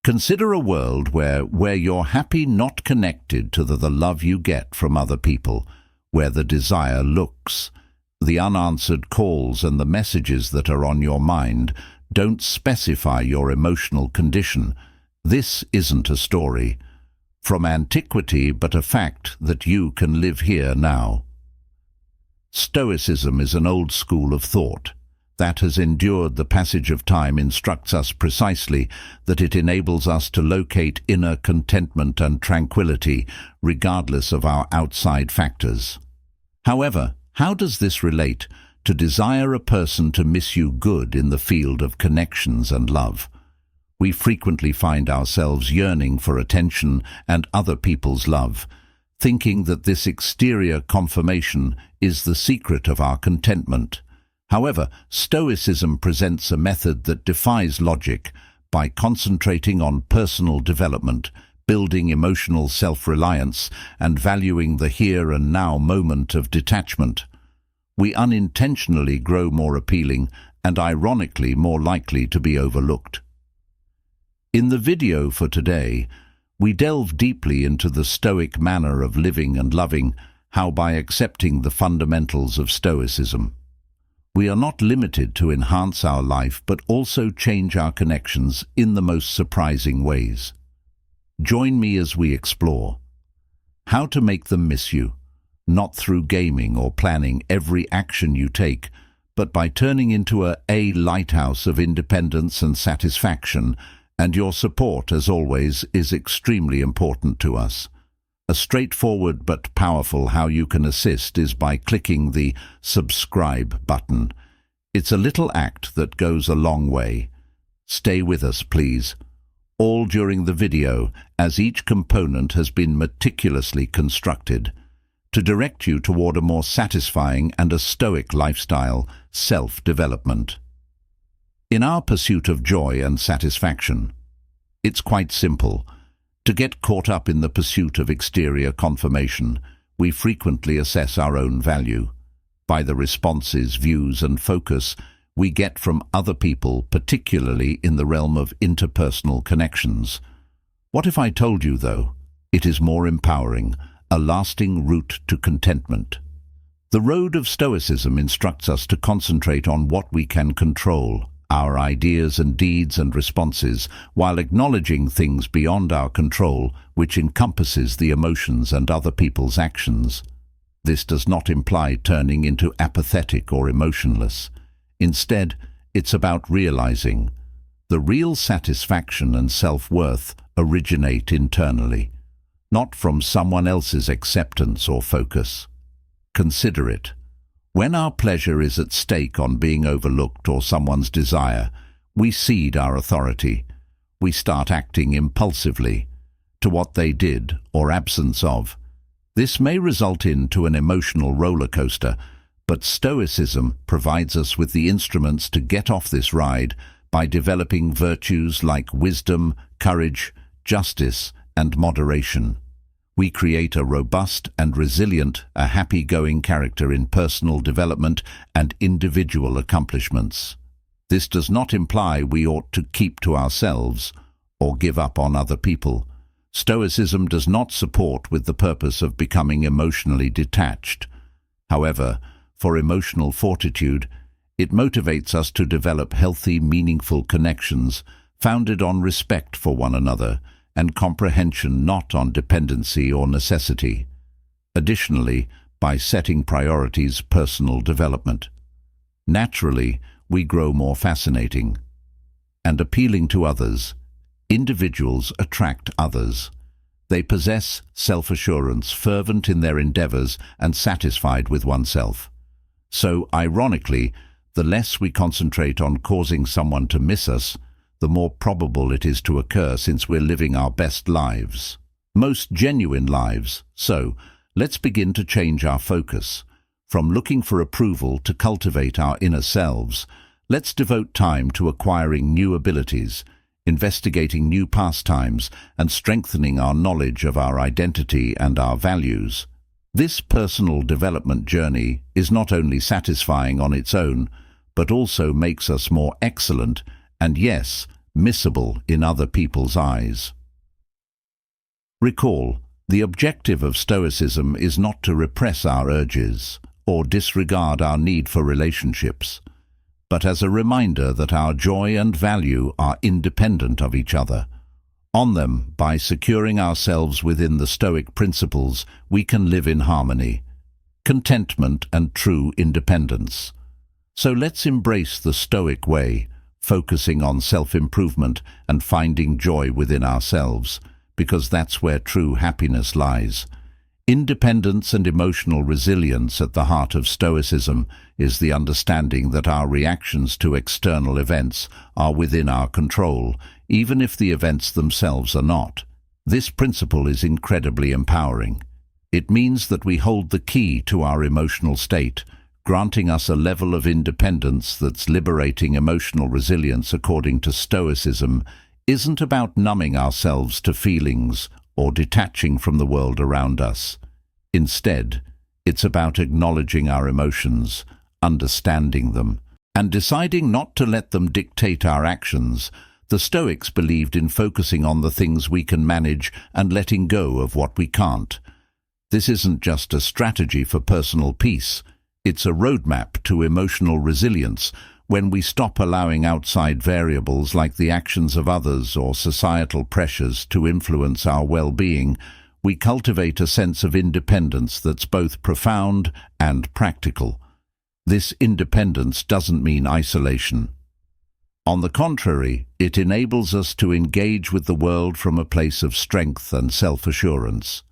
Consider a world where you're happy, not connected to the love you get from other people, where the desire looks. The unanswered calls and the messages that are on your mind don't specify your emotional condition. This isn't a story from antiquity, but a fact that you can live here now. Stoicism is an old school of thought that has endured the passage of time, instructs us precisely that it enables us to locate inner contentment and tranquility regardless of our outside factors. However, how does this relate to desire a person to miss you good in the field of connections and love? We frequently find ourselves yearning for attention and other people's love, thinking that this exterior confirmation is the secret of our contentment. However, Stoicism presents a method that defies logic by concentrating on personal development, building emotional self-reliance, and valuing the here and now moment of detachment. We unintentionally grow more appealing and ironically more likely to be overlooked. In the video for today, we delve deeply into the Stoic manner of living and loving, how by accepting the fundamentals of Stoicism, we are not limited to enhance our life but also change our connections in the most surprising ways. Join me as we explore how to make them miss you, not through gaming or planning every action you take, but by turning into a lighthouse of independence and satisfaction. And your support, as always, is extremely important to us. A straightforward but powerful how you can assist is by clicking the subscribe button. It's a little act that goes a long way. Stay with us, please, all during the video, as each component has been meticulously constructed to direct you toward a more satisfying and a stoic lifestyle, self-development. In our pursuit of joy and satisfaction, it's quite simple. To get caught up in the pursuit of exterior confirmation, we frequently assess our own value by the responses, views, and focus we get from other people, particularly in the realm of interpersonal connections. What if I told you, though, it is more empowering, a lasting route to contentment? The road of Stoicism instructs us to concentrate on what we can control, our ideas and deeds and responses, while acknowledging things beyond our control, which encompasses the emotions and other people's actions. This does not imply turning into apathetic or emotionless. Instead, it's about realizing the real satisfaction and self-worth originate internally, not from someone else's acceptance or focus. Consider it. When our pleasure is at stake on being overlooked or someone's desire, we cede our authority. We start acting impulsively to what they did or absence of. This may result into an emotional roller coaster, but Stoicism provides us with the instruments to get off this ride by developing virtues like wisdom, courage, justice, and moderation. We create a robust and resilient, a happy-going character in personal development and individual accomplishments. This does not imply we ought to keep to ourselves or give up on other people. Stoicism does not support with the purpose of becoming emotionally detached. However, for emotional fortitude, it motivates us to develop healthy, meaningful connections founded on respect for one another and comprehension, not on dependency or necessity. Additionally, by setting priorities, personal development. Naturally, we grow more fascinating and appealing to others. Individuals attract others. They possess self-assurance, fervent in their endeavors, and satisfied with oneself. So, ironically, the less we concentrate on causing someone to miss us, the more probable it is to occur, since we're living our best lives, most genuine lives. So, let's begin to change our focus. From looking for approval to cultivate our inner selves, let's devote time to acquiring new abilities, investigating new pastimes, and strengthening our knowledge of our identity and our values. This personal development journey is not only satisfying on its own, but also makes us more excellent and, yes, missable in other people's eyes. Recall, the objective of Stoicism is not to repress our urges or disregard our need for relationships, but as a reminder that our joy and value are independent of each other. On them, by securing ourselves within the Stoic principles, we can live in harmony, contentment and true independence. So let's embrace the Stoic way, focusing on self-improvement and finding joy within ourselves, because that's where true happiness lies. Independence and emotional resilience at the heart of Stoicism is the understanding that our reactions to external events are within our control, even if the events themselves are not. This principle is incredibly empowering. It means that we hold the key to our emotional state, granting us a level of independence that's liberating. Emotional resilience, according to Stoicism, isn't about numbing ourselves to feelings or detaching from the world around us. Instead, it's about acknowledging our emotions, understanding them, and deciding not to let them dictate our actions. The Stoics believed in focusing on the things we can manage and letting go of what we can't. This isn't just a strategy for personal peace, it's a roadmap to emotional resilience. When we stop allowing outside variables like the actions of others or societal pressures to influence our well-being, we cultivate a sense of independence that's both profound and practical. This independence doesn't mean isolation. On the contrary, it enables us to engage with the world from a place of strength and self-assurance.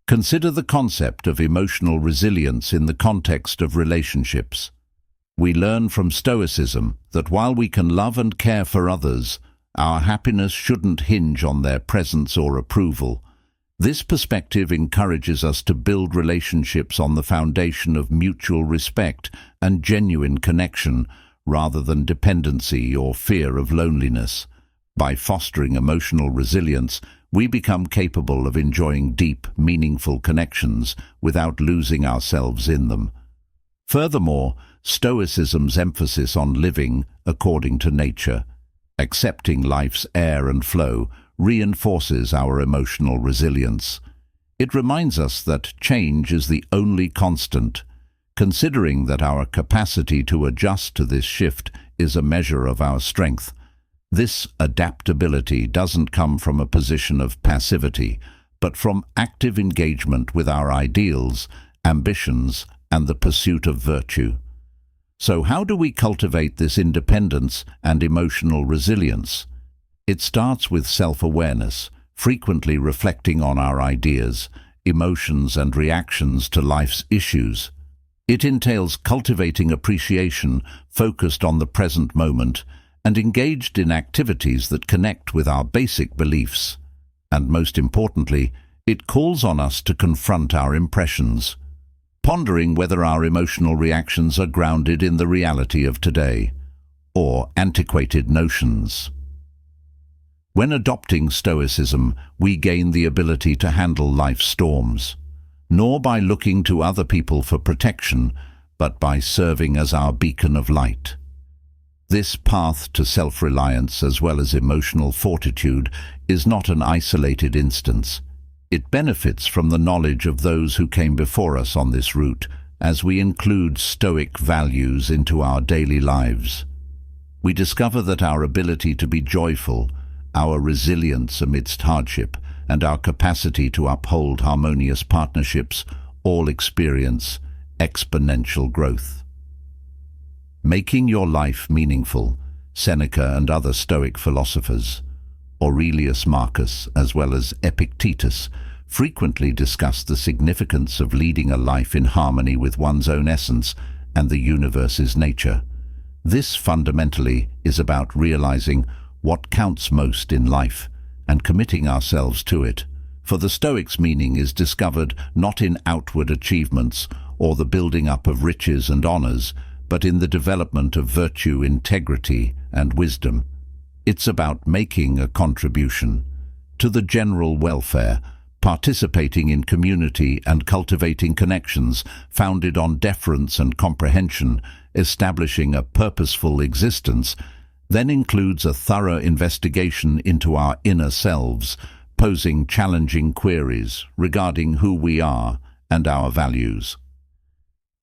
Consider the concept of emotional resilience in the context of relationships. We learn from Stoicism that while we can love and care for others, our happiness shouldn't hinge on their presence or approval. This perspective encourages us to build relationships on the foundation of mutual respect and genuine connection, rather than dependency or fear of loneliness. By fostering emotional resilience, we become capable of enjoying deep, meaningful connections without losing ourselves in them. Furthermore, Stoicism's emphasis on living according to nature, accepting life's ebb and flow, reinforces our emotional resilience. It reminds us that change is the only constant, considering that our capacity to adjust to this shift is a measure of our strength. This adaptability doesn't come from a position of passivity, but from active engagement with our ideals, ambitions, and the pursuit of virtue. So how do we cultivate this independence and emotional resilience? It starts with self-awareness, frequently reflecting on our ideas, emotions, and reactions to life's issues. It entails cultivating appreciation, focused on the present moment, and engaged in activities that connect with our basic beliefs. And most importantly, it calls on us to confront our impressions, pondering whether our emotional reactions are grounded in the reality of today, or antiquated notions. When adopting Stoicism, we gain the ability to handle life's storms, nor by looking to other people for protection, but by serving as our beacon of light. This path to self-reliance as well as emotional fortitude is not an isolated instance. It benefits from the knowledge of those who came before us on this route, as we include Stoic values into our daily lives. We discover that our ability to be joyful, our resilience amidst hardship, and our capacity to uphold harmonious partnerships all experience exponential growth. Making your life meaningful, Seneca and other Stoic philosophers, Aurelius Marcus as well as Epictetus, frequently discuss the significance of leading a life in harmony with one's own essence and the universe's nature. This fundamentally is about realizing what counts most in life and committing ourselves to it. For the Stoics, meaning is discovered not in outward achievements or the building up of riches and honors, but in the development of virtue, integrity, and wisdom. It's about making a contribution to the general welfare, participating in community and cultivating connections founded on deference and comprehension, establishing a purposeful existence then includes a thorough investigation into our inner selves, posing challenging queries regarding who we are and our values.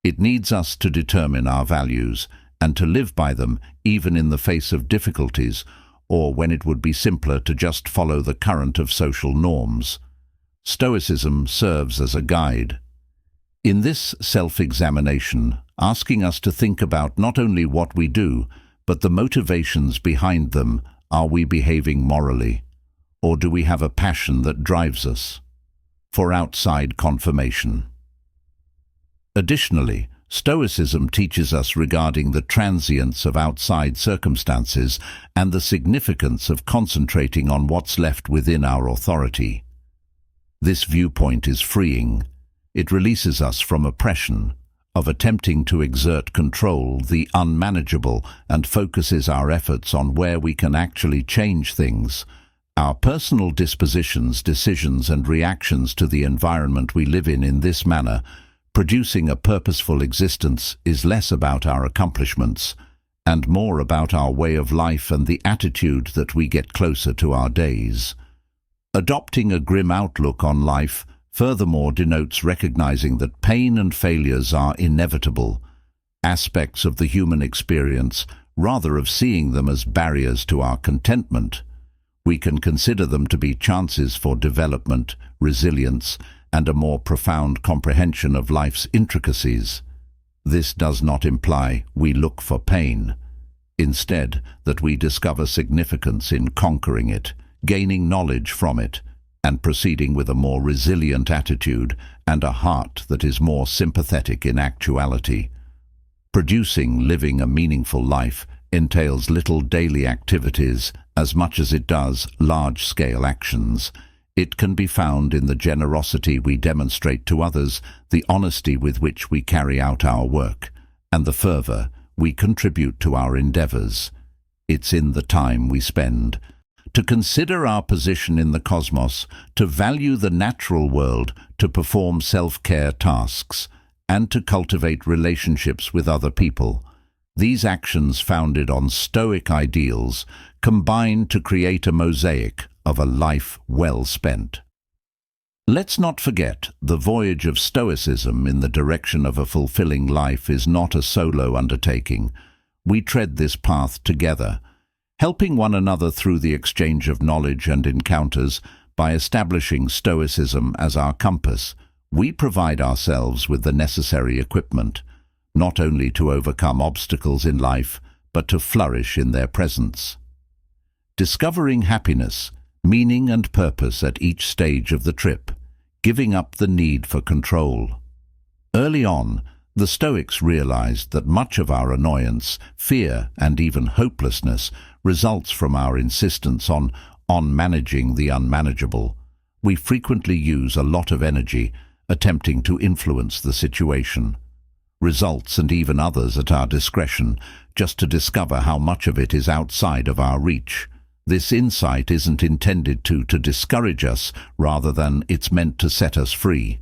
It needs us to determine our values and to live by them even in the face of difficulties, or when it would be simpler to just follow the current of social norms. Stoicism serves as a guide. In this self-examination, asking us to think about not only what we do, but the motivations behind them. Are we behaving morally? Or do we have a passion that drives us for outside confirmation? Additionally, Stoicism teaches us regarding the transience of outside circumstances and the significance of concentrating on what's left within our authority. This viewpoint is freeing. It releases us from oppression, of attempting to exert control, the unmanageable, and focuses our efforts on where we can actually change things. Our personal dispositions, decisions, and reactions to the environment we live in this manner. Producing a purposeful existence is less about our accomplishments and more about our way of life and the attitude that we get closer to our days. Adopting a grim outlook on life furthermore denotes recognizing that pain and failures are inevitable aspects of the human experience, rather of seeing them as barriers to our contentment. We can consider them to be chances for development, resilience, and a more profound comprehension of life's intricacies. This does not imply we look for pain. Instead, that we discover significance in conquering it, gaining knowledge from it, and proceeding with a more resilient attitude and a heart that is more sympathetic in actuality. Living a meaningful life entails little daily activities as much as it does large-scale actions. It can be found in the generosity we demonstrate to others, the honesty with which we carry out our work, and the fervor we contribute to our endeavors. It's in the time we spend to consider our position in the cosmos, to value the natural world, to perform self-care tasks, and to cultivate relationships with other people. These actions, founded on Stoic ideals, combine to create a mosaic of a life well spent. Let's not forget, the voyage of Stoicism in the direction of a fulfilling life is not a solo undertaking. We tread this path together, helping one another through the exchange of knowledge and encounters. By establishing Stoicism as our compass, we provide ourselves with the necessary equipment, not only to overcome obstacles in life, but to flourish in their presence. Discovering happiness, meaning and purpose at each stage of the trip, giving up the need for control. Early on, the Stoics realized that much of our annoyance, fear, and even hopelessness results from our insistence on managing the unmanageable. We frequently use a lot of energy attempting to influence the situation, results and even others at our discretion, just to discover how much of it is outside of our reach. This insight isn't intended to discourage us, rather than it's meant to set us free.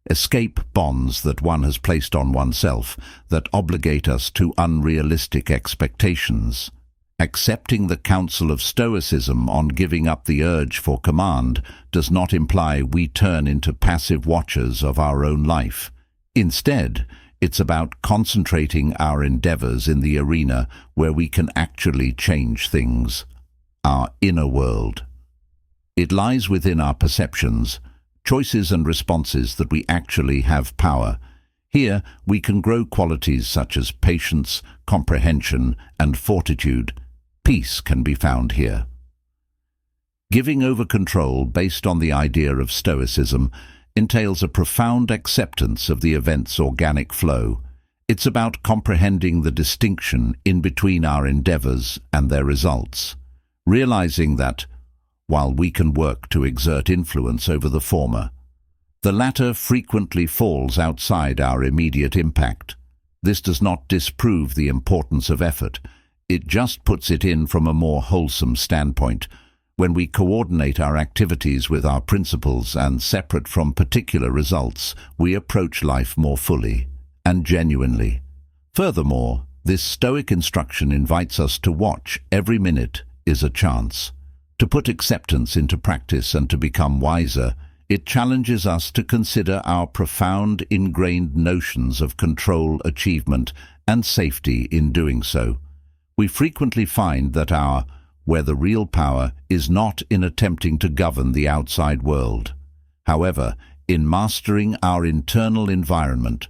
Escape bonds that one has placed on oneself that obligate us to unrealistic expectations. Accepting the counsel of Stoicism on giving up the urge for command does not imply we turn into passive watchers of our own life. Instead, it's about concentrating our endeavors in the arena where we can actually change things. Our inner world. It lies within our perceptions, choices and responses that we actually have power. Here we can grow qualities such as patience, comprehension, and fortitude. Peace can be found here. Giving over control based on the idea of Stoicism entails a profound acceptance of the event's organic flow. It's about comprehending the distinction in between our endeavors and their results, realizing that, while we can work to exert influence over the former, the latter frequently falls outside our immediate impact. This does not disprove the importance of effort. It just puts it in from a more wholesome standpoint. When we coordinate our activities with our principles and separate from particular results, we approach life more fully and genuinely. Furthermore, This Stoic instruction invites us to watch every minute is a chance. To put acceptance into practice and to become wiser, it challenges us to consider our profound ingrained notions of control, achievement, and safety in doing so. We frequently find that where the real power is not in attempting to govern the outside world. However, in mastering our internal environment.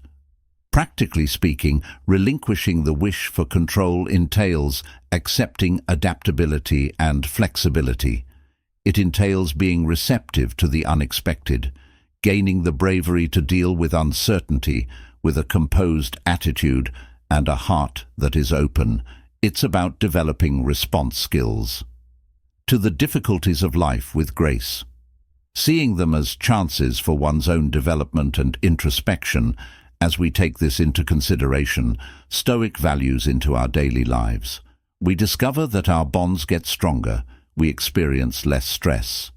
Practically speaking, relinquishing the wish for control entails accepting adaptability and flexibility. It entails being receptive to the unexpected, gaining the bravery to deal with uncertainty with a composed attitude and a heart that is open. It's about developing response skills to the difficulties of life with grace, seeing them as chances for one's own development and introspection. As we take this into consideration, Stoic values into our daily lives, we discover that our bonds get stronger, we experience less stress,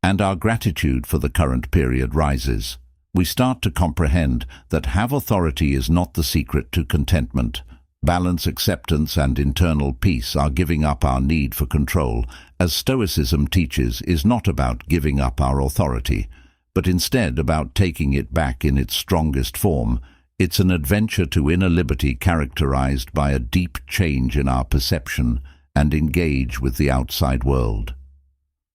and our gratitude for the current period rises. We start to comprehend that have authority is not the secret to contentment. Balance, acceptance, and internal peace are giving up our need for control, as Stoicism teaches, is not about giving up our authority, but instead about taking it back in its strongest form. It's an adventure to inner liberty characterized by a deep change in our perception and engage with the outside world.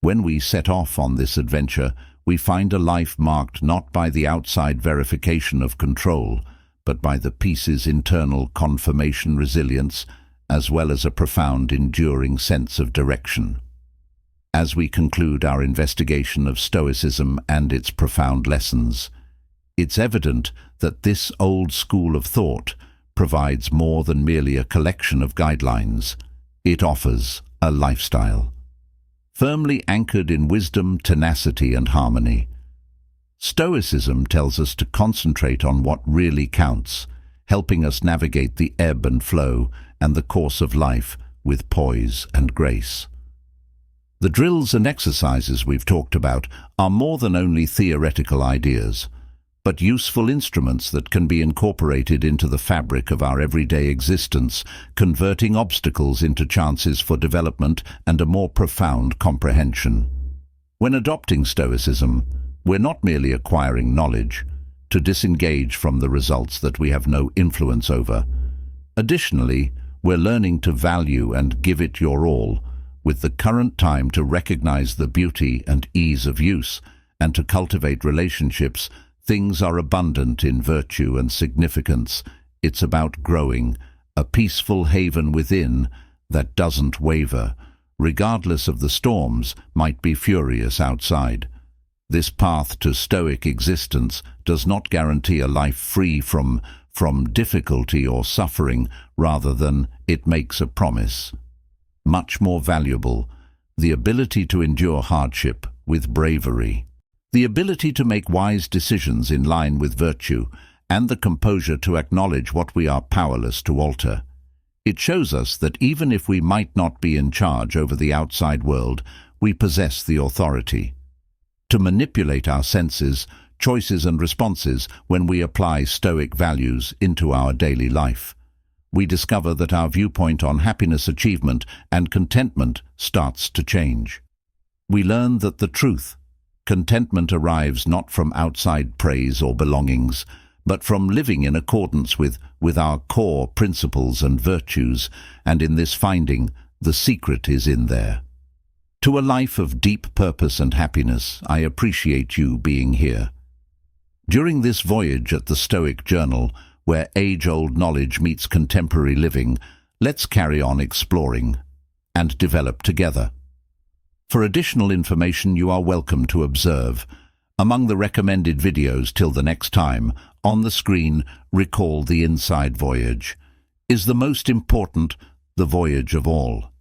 When we set off on this adventure, we find a life marked not by the outside verification of control, but by the peace's internal confirmation resilience, as well as a profound, enduring sense of direction. As we conclude our investigation of Stoicism and its profound lessons, it's evident that this old school of thought provides more than merely a collection of guidelines. It offers a lifestyle, firmly anchored in wisdom, tenacity, and harmony. Stoicism tells us to concentrate on what really counts, helping us navigate the ebb and flow and the course of life with poise and grace. The drills and exercises we've talked about are more than only theoretical ideas, but useful instruments that can be incorporated into the fabric of our everyday existence, converting obstacles into chances for development and a more profound comprehension. When adopting Stoicism, we're not merely acquiring knowledge to disengage from the results that we have no influence over. Additionally, we're learning to value and give it your all, with the current time to recognize the beauty and ease of use, and to cultivate relationships. Things are abundant in virtue and significance. It's about growing, a peaceful haven within that doesn't waver, regardless of the storms might be furious outside. This path to Stoic existence does not guarantee a life free from difficulty or suffering, rather than it makes a promise. Much more valuable, the ability to endure hardship with bravery, the ability to make wise decisions in line with virtue, and the composure to acknowledge what we are powerless to alter. It shows us that even if we might not be in charge over the outside world, we possess the authority to manipulate our senses, choices, and responses when we apply Stoic values into our daily life. We discover that our viewpoint on happiness, achievement, and contentment starts to change. We learn that the truth, contentment, arrives not from outside praise or belongings, but from living in accordance with our core principles and virtues, and in this finding, the secret is in there. To a life of deep purpose and happiness, I appreciate you being here. During this voyage at the Stoic Journal, where age-old knowledge meets contemporary living, let's carry on exploring and develop together. For additional information, you are welcome to observe. Among the recommended videos till the next time, on the screen, recall the inside voyage. Is the most important, the voyage of all.